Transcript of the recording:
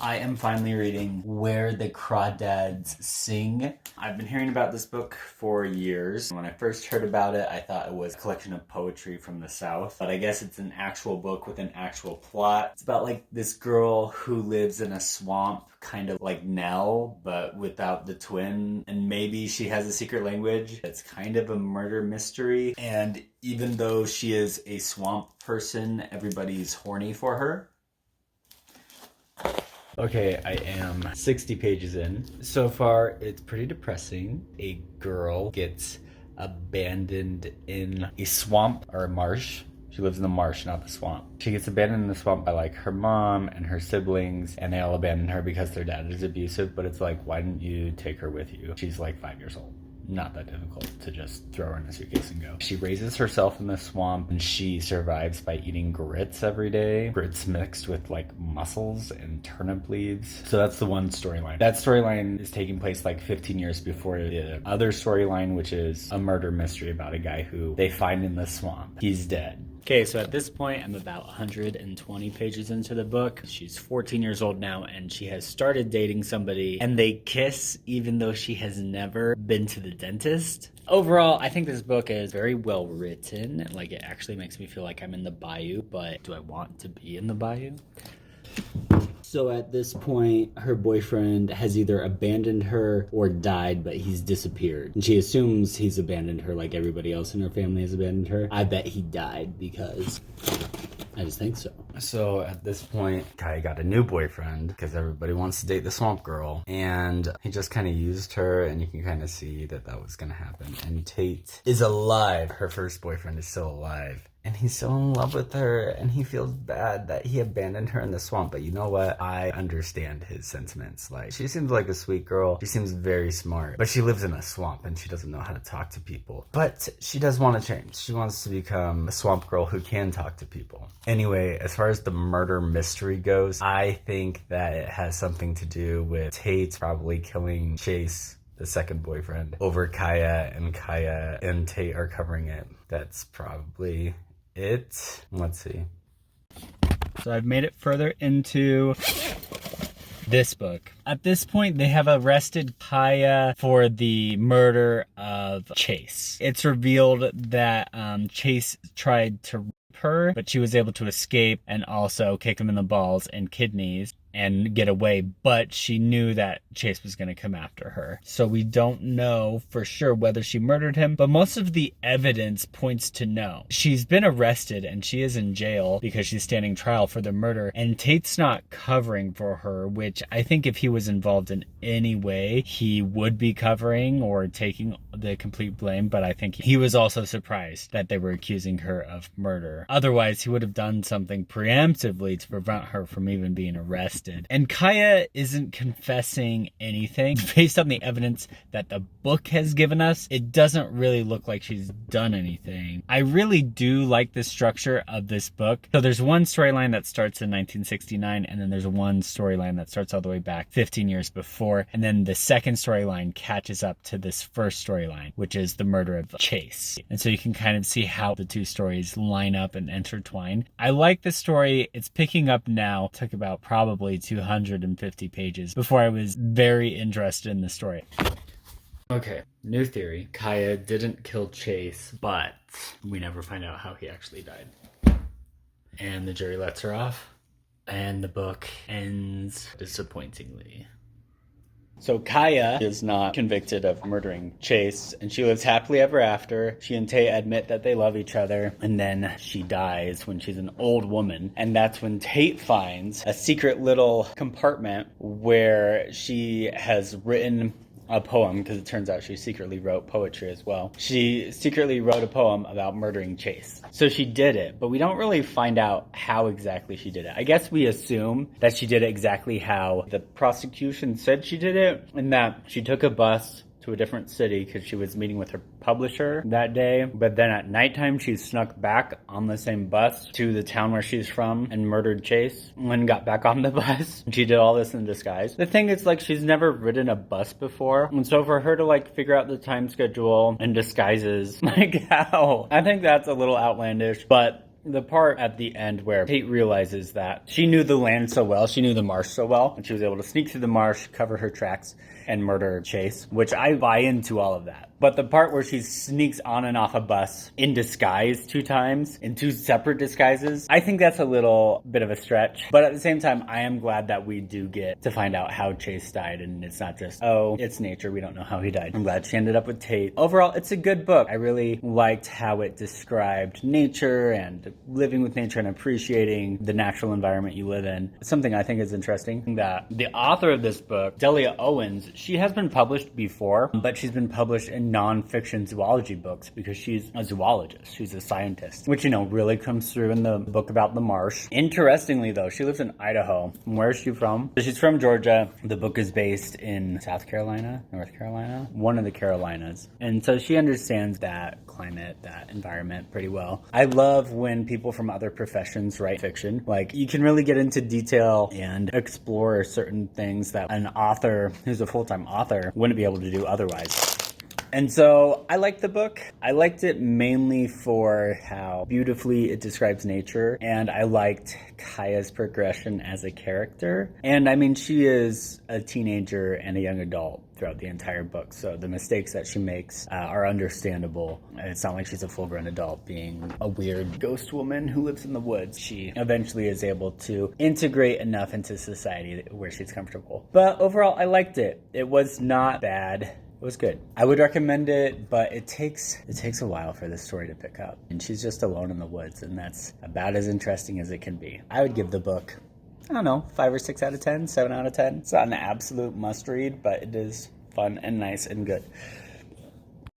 I am finally reading Where the Crawdads Sing. I've been hearing about this book for years. When I first heard about it, I thought it was a collection of poetry from the South, but I guess it's an actual book with an actual plot. It's about like this girl who lives in a swamp, kind of like Nell, but without the twin, and maybe she has a secret language. It's kind of a murder mystery, and even though she is a swamp person, everybody's horny for her. Okay, I am 60 pages in. So far, it's pretty depressing. A girl gets abandoned in a swamp or a marsh. She lives in the marsh, not the swamp. She gets abandoned in the swamp by like her mom and her siblings, and they all abandon her because their dad is abusive, but it's like, why didn't you take her with you? She's like 5 years old. Not that difficult to just throw her in a suitcase and go. She raises herself in the swamp, and she survives by eating grits every day. Grits mixed with like mussels and turnip leaves. So that's the one storyline. That storyline is taking place like 15 years before the other storyline, which is a murder mystery about a guy who they find in the swamp. He's dead. Okay, so at this point, I'm about 120 pages into the book. She's 14 years old now, and she has started dating somebody, and they kiss even though she has never been to the dentist. Overall, I think this book is very well written. Like, it actually makes me feel like I'm in the bayou, but do I want to be in the bayou? So at this point, her boyfriend has either abandoned her or died, but he's disappeared. And she assumes he's abandoned her like everybody else in her family has abandoned her. I bet he died because I just think so. So at this point, Kai got a new boyfriend because everybody wants to date the swamp girl. And he just kind of used her, and you can kind of see that that was going to happen. And Tate is alive. Her first boyfriend is still alive. And he's so in love with her, and he feels bad that he abandoned her in the swamp. But you know what? I understand his sentiments. Like, she seems like a sweet girl. She seems very smart. But she lives in a swamp, and she doesn't know how to talk to people. But she does want to change. She wants to become a swamp girl who can talk to people. Anyway, as far as the murder mystery goes, I think that it has something to do with Tate probably killing Chase, the second boyfriend, over Kaya and Tate are covering it. That's probably it. Let's see. So I've made it further into this book. At this point, they have arrested Kaya for the murder of Chase. It's revealed that Chase tried to rape her, but she was able to escape and also kick him in the balls and kidneys and get away, but she knew that Chase was going to come after her. So we don't know for sure whether she murdered him, but most of the evidence points to no. She's been arrested and she is in jail because she's standing trial for the murder, and Tate's not covering for her, which I think if he was involved in any way, he would be covering or taking the complete blame, but I think he was also surprised that they were accusing her of murder. Otherwise, he would have done something preemptively to prevent her from even being arrested. And Kaya isn't confessing anything. Based on the evidence that the book has given us, it doesn't really look like she's done anything. I really do like the structure of this book. So there's one storyline that starts in 1969, and then there's one storyline that starts all the way back 15 years before, and then the second storyline catches up to this first storyline, which is the murder of Chase. And so you can kind of see how the two stories line up and intertwine. I like the story. It's picking up now. It took about probably 250 pages before I was very interested in the story. Okay, new theory. Kaya didn't kill Chase, but we never find out how he actually died. And the jury lets her off, and the book ends disappointingly. So Kaya is not convicted of murdering Chase, and she lives happily ever after. She and Tate admit that they love each other, and then she dies when she's an old woman. And that's when Tate finds a secret little compartment where she has written a poem, because it turns out she secretly wrote poetry as well. She secretly wrote a poem about murdering Chase. So she did it, but we don't really find out how exactly she did it. I guess we assume that she did it exactly how the prosecution said she did it, and that she took a bus to a different city because she was meeting with her publisher that day. But then at nighttime, she snuck back on the same bus to the town where she's from and murdered Chase and then got back on the bus. She did all this in disguise. The thing is, like, she's never ridden a bus before. And so for her to, like, figure out the time schedule and disguises, like, how? I think that's a little outlandish, but The part at the end where Tate realizes that she knew the land so well, she knew the marsh so well, and she was able to sneak through the marsh, cover her tracks, and murder Chase, which I buy into all of that. But the part where she sneaks on and off a bus in disguise 2 times, in 2 separate disguises, I think that's a little bit of a stretch. But at the same time, I am glad that we do get to find out how Chase died, and it's not just, oh, it's nature, we don't know how he died. I'm glad she ended up with Tate. Overall, it's a good book. I really liked how it described nature and living with nature and appreciating the natural environment you live in. Something I think is interesting, that the author of this book, Delia Owens, she has been published before, but she's been published in non-fiction zoology books because she's a zoologist. She's a scientist, which, really comes through in the book about the marsh. Interestingly, though, she lives in Idaho. Where is she from? She's from Georgia. The book is based in South Carolina, North Carolina, one of the Carolinas. And so she understands that climate, that environment pretty well. I love when people from other professions write fiction. Like, you can really get into detail and explore certain things that an author who's a full-time author wouldn't be able to do otherwise. And so I liked the book. I liked it mainly for how beautifully it describes nature, and I liked Kaya's progression as a character. And I mean, she is a teenager and a young adult throughout the entire book, so the mistakes that she makes are understandable. It's not like she's a full-grown adult being a weird ghost woman who lives in the woods. She eventually is able to integrate enough into society where she's comfortable. But overall, I liked it. It was not bad. It was good. I would recommend it, but it takes a while for this story to pick up. And she's just alone in the woods, and that's about as interesting as it can be. I would give the book, I don't know, 5 or 6 out of 10, 7 out of 10. It's not an absolute must read, but it is fun and nice and good.